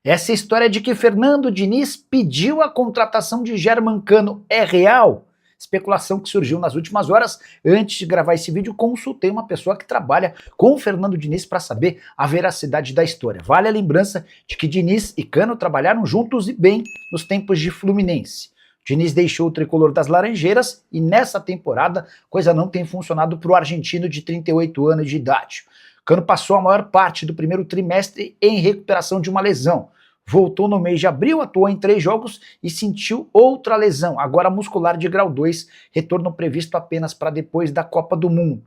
Essa história de que Fernando Diniz pediu a contratação de Germancano é real? Especulação que surgiu nas últimas horas. Antes de gravar esse vídeo, consultei uma pessoa que trabalha com o Fernando Diniz para saber a veracidade da história. Vale a lembrança de que Diniz e Cano trabalharam juntos e bem nos tempos de Fluminense. Diniz deixou o tricolor das Laranjeiras e nessa temporada coisa não tem funcionado para o argentino de 38 anos de idade. Cano passou a maior parte do primeiro trimestre em recuperação de uma lesão. Voltou no mês de abril, atuou em 3 jogos e sentiu outra lesão, agora muscular de grau 2, retorno previsto apenas para depois da Copa do Mundo.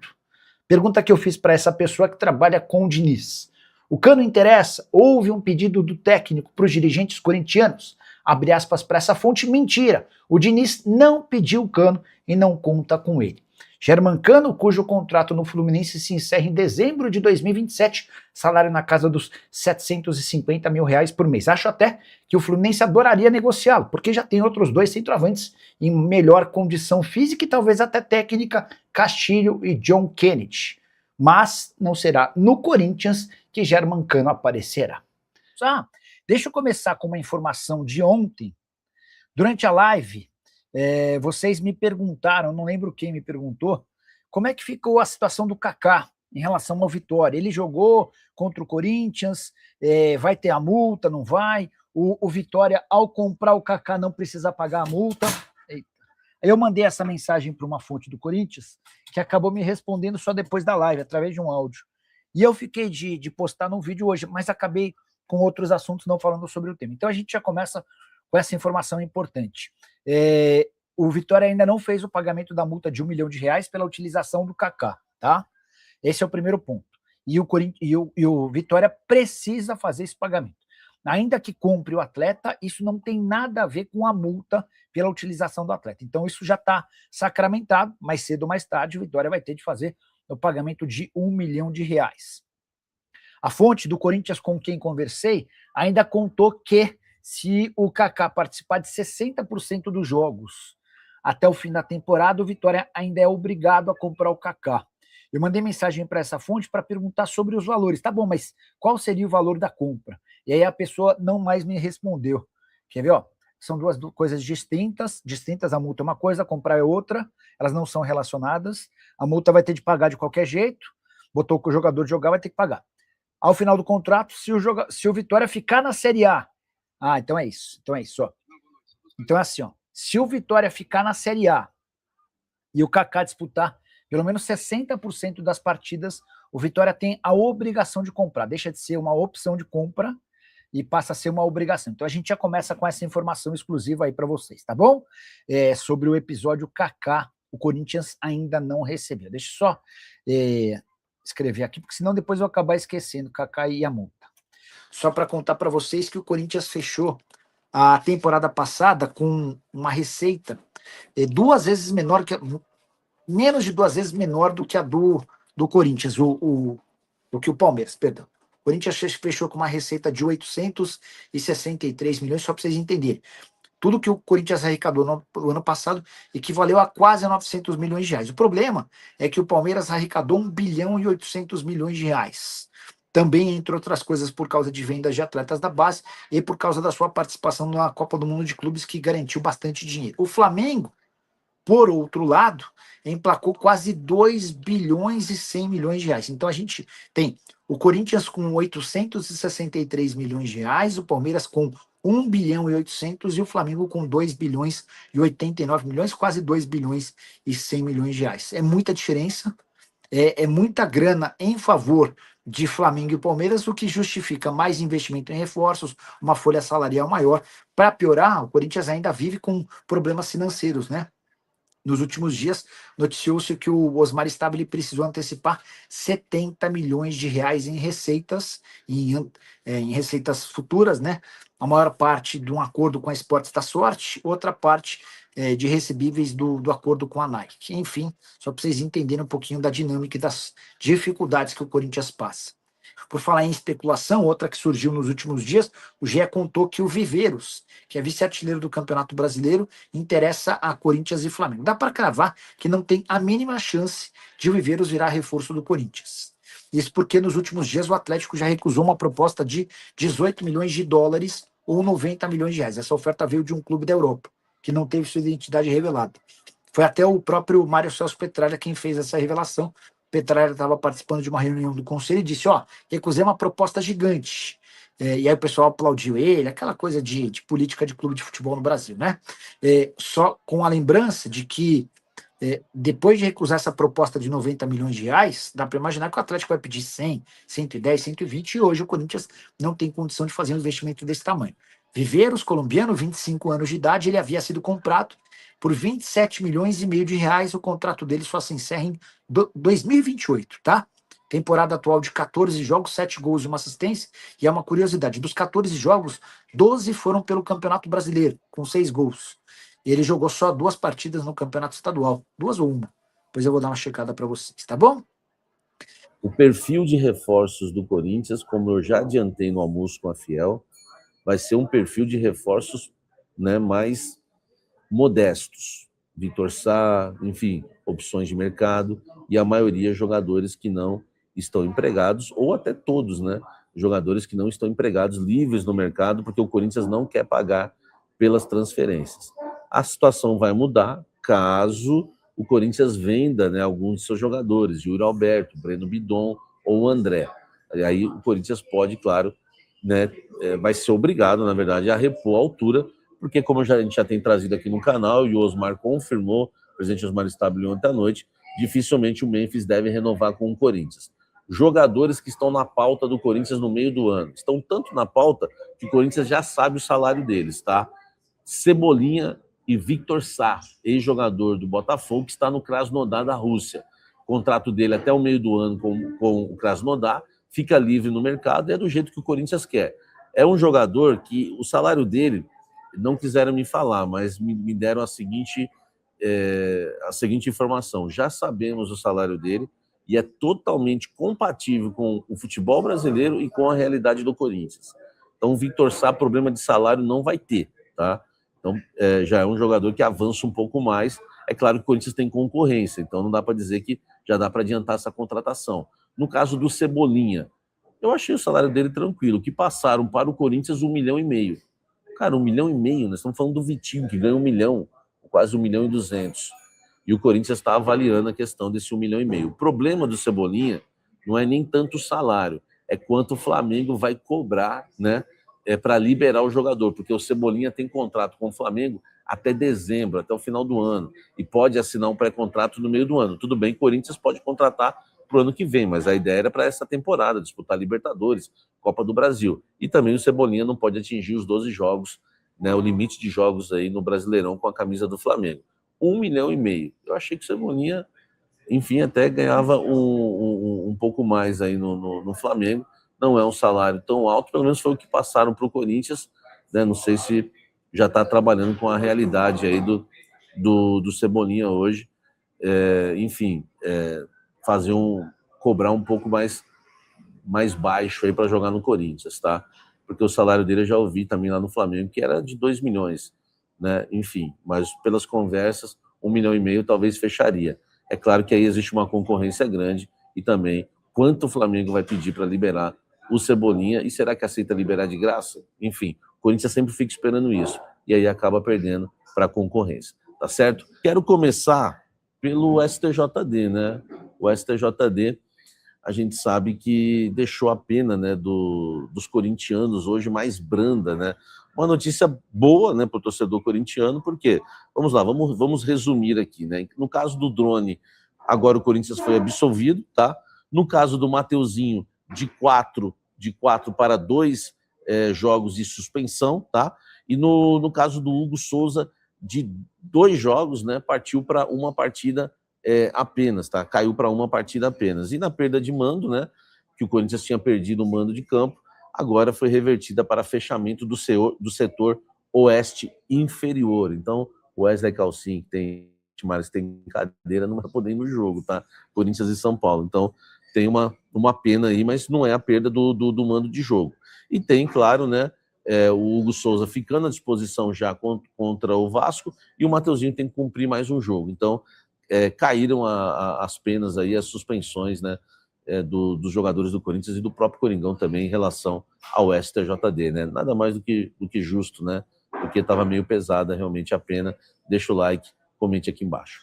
Pergunta que eu fiz para essa pessoa que trabalha com o Diniz. O Cano interessa? Houve um pedido do técnico para os dirigentes corintianos? Abre aspas para essa fonte, mentira. O Diniz não pediu o Cano e não conta com ele. Germancano, cujo contrato no Fluminense se encerra em dezembro de 2027, salário na casa dos 750 mil reais por mês. Acho até que o Fluminense adoraria negociá-lo, porque já tem outros 2 centroavantes em melhor condição física e talvez até técnica, Castilho e John Kennedy. Mas não será no Corinthians que Germancano aparecerá. Deixa eu começar com uma informação de ontem. Durante a live, vocês me perguntaram, não lembro quem me perguntou, como é que ficou a situação do Kaká em relação ao Vitória. Ele jogou contra o Corinthians, vai ter a multa, não vai? O Vitória, ao comprar o Kaká, não precisa pagar a multa. Eita. Eu mandei essa mensagem para uma fonte do Corinthians, que acabou me respondendo só depois da live, através de um áudio. E eu fiquei de postar no vídeo hoje, mas acabei com outros assuntos não falando sobre o tema. Então a gente já começa com essa informação importante. O Vitória ainda não fez o pagamento da multa de R$1 milhão pela utilização do Kaká, tá? Esse é o primeiro ponto. E o Vitória precisa fazer esse pagamento. Ainda que compre o atleta, isso não tem nada a ver com a multa pela utilização do atleta. Então isso já está sacramentado, mais cedo ou mais tarde o Vitória vai ter de fazer o pagamento de R$1 milhão. A fonte do Corinthians com quem conversei ainda contou que se o Kaká participar de 60% dos jogos até o fim da temporada, o Vitória ainda é obrigado a comprar o Kaká. Eu mandei mensagem para essa fonte para perguntar sobre os valores. Tá bom, mas qual seria o valor da compra? E aí a pessoa não mais me respondeu. Quer ver? Ó, são duas coisas distintas. A multa é uma coisa, comprar é outra. Elas não são relacionadas. A multa vai ter de pagar de qualquer jeito. Botou o jogador jogar, vai ter que pagar. Ao final do contrato, se o Vitória ficar na Série A. Então é isso. Ó. Então é assim, ó. Se o Vitória ficar na Série A e o Kaká disputar pelo menos 60% das partidas, o Vitória tem a obrigação de comprar. Deixa de ser uma opção de compra e passa a ser uma obrigação. Então a gente já começa com essa informação exclusiva aí para vocês, tá bom? Sobre o episódio Kaká, o Corinthians ainda não recebeu. Deixa eu só escrever aqui, porque senão depois eu vou acabar esquecendo Kaká e a multa. Só para contar para vocês que o Corinthians fechou a temporada passada com uma receita 2 vezes menor menos de 2 vezes menor do que a do Corinthians, do que o Palmeiras, perdão. O Corinthians fechou com uma receita de 863 milhões, só para vocês entenderem. Tudo que o Corinthians arrecadou no ano passado equivaleu a quase 900 milhões de reais. O problema é que o Palmeiras arrecadou 1 bilhão e 800 milhões de reais. Também, entre outras coisas, por causa de vendas de atletas da base e por causa da sua participação na Copa do Mundo de Clubes, que garantiu bastante dinheiro. O Flamengo, por outro lado, emplacou quase 2 bilhões e 100 milhões de reais. Então a gente tem o Corinthians com 863 milhões de reais, o Palmeiras com 1 bilhão e 800 e o Flamengo com 2 bilhões e 89 milhões, quase 2 bilhões e 100 milhões de reais. É muita diferença, é muita grana em favor de Flamengo e Palmeiras, o que justifica mais investimento em reforços, uma folha salarial maior. Para piorar, o Corinthians ainda vive com problemas financeiros, né? Nos últimos dias, noticiou-se que o Osmar Stabile precisou antecipar 70 milhões de reais em receitas, em receitas futuras, né? A maior parte de um acordo com a Esportes da Sorte, outra parte de recebíveis do acordo com a Nike. Enfim, só para vocês entenderem um pouquinho da dinâmica e das dificuldades que o Corinthians passa. Por falar em especulação, outra que surgiu nos últimos dias, o GE contou que o Viveiros, que é vice-artilheiro do Campeonato Brasileiro, interessa a Corinthians e Flamengo. Dá para cravar que não tem a mínima chance de o Viveiros virar reforço do Corinthians. Isso porque nos últimos dias o Atlético já recusou uma proposta de 18 milhões de dólares ou 90 milhões de reais. Essa oferta veio de um clube da Europa, que não teve sua identidade revelada. Foi até o próprio Mário Celso Petralha quem fez essa revelação. Petralha estava participando de uma reunião do conselho e disse: ó, recusei uma proposta gigante. E aí o pessoal aplaudiu ele, aquela coisa de política de clube de futebol no Brasil, né? Só com a lembrança de que depois de recusar essa proposta de 90 milhões de reais, dá para imaginar que o Atlético vai pedir 100, 110, 120, e hoje o Corinthians não tem condição de fazer um investimento desse tamanho. Viveiros, colombiano, 25 anos de idade, ele havia sido comprado por 27 milhões e meio de reais. O contrato dele só se encerra em 2028, tá? Temporada atual de 14 jogos, 7 gols e uma assistência. E é uma curiosidade, dos 14 jogos, 12 foram pelo Campeonato Brasileiro, com 6 gols. Ele jogou só 2 partidas no Campeonato Estadual, 2 ou 1. Depois eu vou dar uma checada para vocês, tá bom? O perfil de reforços do Corinthians, como eu já adiantei no almoço com a Fiel, vai ser um perfil de reforços, né, mais modestos. Vitor Sá, enfim, opções de mercado, e a maioria jogadores que não estão empregados, ou até todos, né? Jogadores que não estão empregados, livres no mercado, porque o Corinthians não quer pagar pelas transferências. A situação vai mudar caso o Corinthians venda, né, alguns de seus jogadores, Yuri Alberto, Breno Bidon ou André. Aí o Corinthians pode, claro, né, vai ser obrigado, na verdade, a repor a altura, porque como a gente já tem trazido aqui no canal, e o Osmar confirmou, o presidente Osmar Stabile ontem à noite, dificilmente o Memphis deve renovar com o Corinthians. Jogadores que estão na pauta do Corinthians no meio do ano. Estão tanto na pauta que o Corinthians já sabe o salário deles, tá? Cebolinha e Victor Sá, ex-jogador do Botafogo, que está no Krasnodar da Rússia. O contrato dele até o meio do ano com o Krasnodar, fica livre no mercado, é do jeito que o Corinthians quer. É um jogador que o salário dele, não quiseram me falar, mas me deram a seguinte informação. Já sabemos o salário dele e é totalmente compatível com o futebol brasileiro e com a realidade do Corinthians. Então, o Victor Sá, problema de salário não vai ter, tá? Então, já é um jogador que avança um pouco mais. É claro que o Corinthians tem concorrência, então não dá para dizer que já dá para adiantar essa contratação. No caso do Cebolinha, eu achei o salário dele tranquilo, que passaram para o Corinthians 1,5 milhão. Cara, 1,5 milhão, nós estamos falando do Vitinho, que ganha 1 milhão, quase 1,2 milhões. E o Corinthians está avaliando a questão desse 1,5 milhão. O problema do Cebolinha não é nem tanto o salário, é quanto o Flamengo vai cobrar, né, para liberar o jogador, porque o Cebolinha tem contrato com o Flamengo até dezembro, até o final do ano, e pode assinar um pré-contrato no meio do ano. Tudo bem, Corinthians pode contratar para o ano que vem, mas a ideia era para essa temporada, disputar Libertadores, Copa do Brasil. E também o Cebolinha não pode atingir os 12 jogos, né, o limite de jogos aí no Brasileirão com a camisa do Flamengo. 1,5 milhão. Eu achei que o Cebolinha, enfim, até ganhava um pouco mais aí no Flamengo. Não é um salário tão alto, pelo menos foi o que passaram para o Corinthians, né? Não sei se já está trabalhando com a realidade aí do Cebolinha hoje. Enfim, cobrar um pouco mais baixo aí para jogar no Corinthians, tá? Porque o salário dele eu já ouvi também lá no Flamengo, que era de 2 milhões, né? Enfim, mas pelas conversas, 1,5 milhão talvez fecharia. É claro que aí existe uma concorrência grande e também quanto o Flamengo vai pedir para liberar o Cebolinha e será que aceita liberar de graça? Enfim, o Corinthians sempre fica esperando isso e aí acaba perdendo para a concorrência, tá certo? Quero começar pelo STJD, né? O STJD, a gente sabe que deixou a pena, né, dos corintianos hoje mais branda, né? Uma notícia boa, né, para o torcedor corintiano, porque, vamos lá, vamos resumir aqui, né? No caso do drone, agora o Corinthians foi absolvido, tá? No caso do Mateuzinho, de 4 para 2 jogos de suspensão, tá? E no caso do Hugo Souza, de 2 jogos, né, partiu para uma partida apenas, tá? Caiu para uma partida apenas. E na perda de mando, né, que o Corinthians tinha perdido o mando de campo, agora foi revertida para fechamento do setor oeste inferior. Então, o Wesley Calcin, que tem cadeira, não vai poder ir no jogo, tá? Corinthians e São Paulo. Então, tem uma pena aí, mas não é a perda do mando de jogo. E tem, claro, né, o Hugo Souza ficando à disposição já contra o Vasco, e o Mateuzinho tem que cumprir mais um jogo. Então, caíram as penas aí, as suspensões, né, dos jogadores do Corinthians e do próprio Coringão também em relação ao STJD, né? Nada mais do que justo, né? Porque estava meio pesada realmente a pena. Deixa o like, comente aqui embaixo.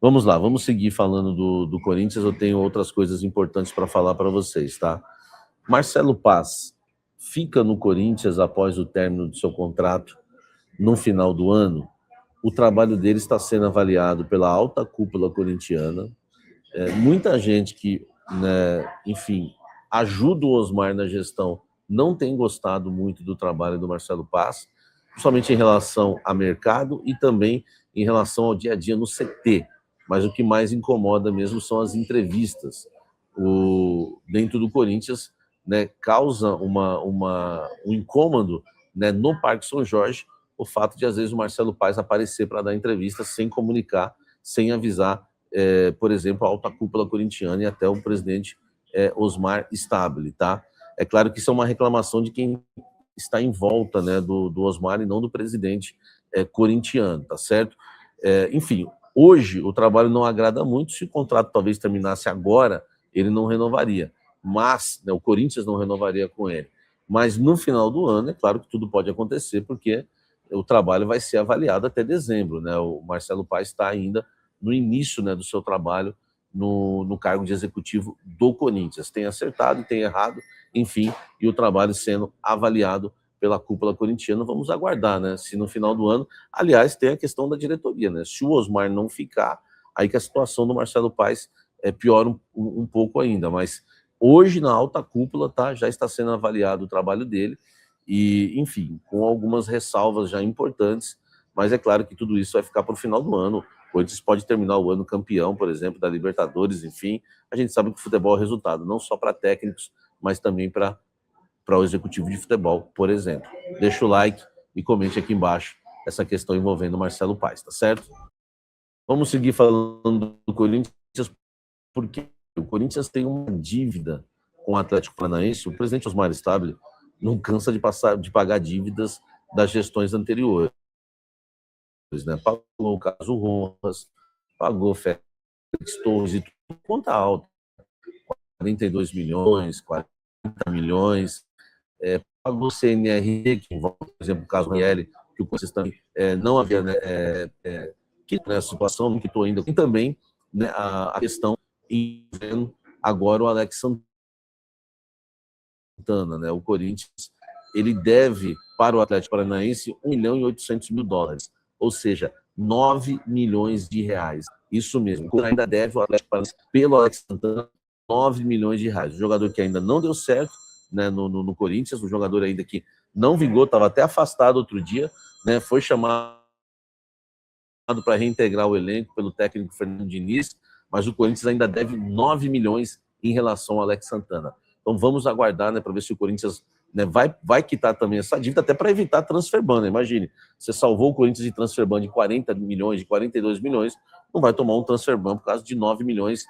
Vamos lá, vamos seguir falando do Corinthians. Eu tenho outras coisas importantes para falar para vocês, tá? Marcelo Paz fica no Corinthians após o término do seu contrato no final do ano. O trabalho dele está sendo avaliado pela alta cúpula corintiana. Muita gente que, né, enfim, ajuda o Osmar na gestão não tem gostado muito do trabalho do Marcelo Paz, principalmente em relação a mercado e também em relação ao dia a dia no CT. Mas o que mais incomoda mesmo são as entrevistas. Dentro do Corinthians, né, causa um incômodo, né, no Parque São Jorge, o fato de, às vezes, o Marcelo Paz aparecer para dar entrevista sem comunicar, sem avisar, por exemplo, a alta cúpula corintiana e até o presidente Osmar Stabile, tá? É claro que isso é uma reclamação de quem está em volta, né, do Osmar e não do presidente corintiano, tá certo? Enfim, hoje o trabalho não agrada muito. Se o contrato talvez terminasse agora, ele não renovaria, mas, né, o Corinthians não renovaria com ele. Mas no final do ano, é claro que tudo pode acontecer, porque o trabalho vai ser avaliado até dezembro, né? O Marcelo Paes está ainda no início, né, do seu trabalho no cargo de executivo do Corinthians. Tem acertado, tem errado, enfim, e o trabalho sendo avaliado pela cúpula corintiana. Vamos aguardar, né? Se no final do ano, aliás, tem a questão da diretoria, né? Se o Osmar não ficar, aí que a situação do Marcelo Paes piora um pouco ainda, mas hoje na alta cúpula, tá, já está sendo avaliado o trabalho dele e, enfim, com algumas ressalvas já importantes, mas é claro que tudo isso vai ficar para o final do ano. O Corinthians pode terminar o ano campeão, por exemplo, da Libertadores, enfim. A gente sabe que o futebol é resultado, não só para técnicos, mas também para o executivo de futebol, por exemplo. Deixa o like e comente aqui embaixo essa questão envolvendo o Marcelo Paes, tá certo? Vamos seguir falando do Corinthians, porque o Corinthians tem uma dívida com o Atlético Paranaense. O presidente Osmar Stabile não cansa de pagar dívidas das gestões anteriores, né? Pagou o caso Rojas, pagou Félix Torres e tudo, conta alta, 42 milhões, 40 milhões, pagou CNRE, que envolve, por exemplo, o caso Miele, que o Corinthians também não havia, né, a situação, não quitou ainda, e também, né, a questão envolvendo agora o Alex Santana, né? O Corinthians, ele deve para o Atlético Paranaense $1.800.000, ou seja, 9 milhões de reais. Isso mesmo, ainda deve o Atlético Paranaense pelo Alex Santana 9 milhões de reais. O jogador que ainda não deu certo, né, no Corinthians, o jogador ainda que não vingou, estava até afastado outro dia, né, foi chamado para reintegrar o elenco pelo técnico Fernando Diniz, mas o Corinthians ainda deve 9 milhões em relação ao Alex Santana. Então vamos aguardar, né, para ver se o Corinthians, né, vai quitar também essa dívida, até para evitar transfer ban, né? Imagine, você salvou o Corinthians de transfer ban de 40 milhões, de 42 milhões, não vai tomar um transfer ban por causa de 9 milhões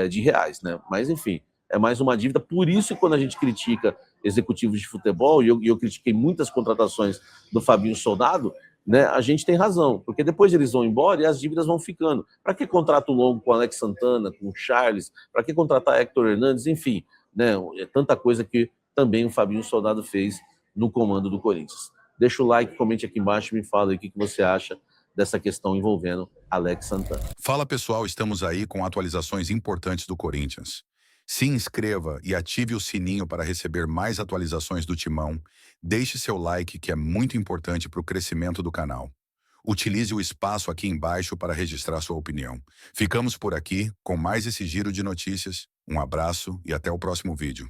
de reais, né? Mas enfim, é mais uma dívida. Por isso, quando a gente critica executivos de futebol, e eu critiquei muitas contratações do Fabinho Soldado, né, a gente tem razão, porque depois eles vão embora e as dívidas vão ficando. Para que contrato longo com Alex Santana, com Charles? Para que contratar Hector Hernandes? Enfim, né, é tanta coisa que também o Fabinho Soldado fez no comando do Corinthians. Deixa o like, comente aqui embaixo e me fala aí o que você acha dessa questão envolvendo Alex Santana. Fala pessoal, estamos aí com atualizações importantes do Corinthians. Se inscreva e ative o sininho para receber mais atualizações do Timão. Deixe seu like, que é muito importante para o crescimento do canal. Utilize o espaço aqui embaixo para registrar sua opinião. Ficamos por aqui com mais esse giro de notícias. Um abraço e até o próximo vídeo.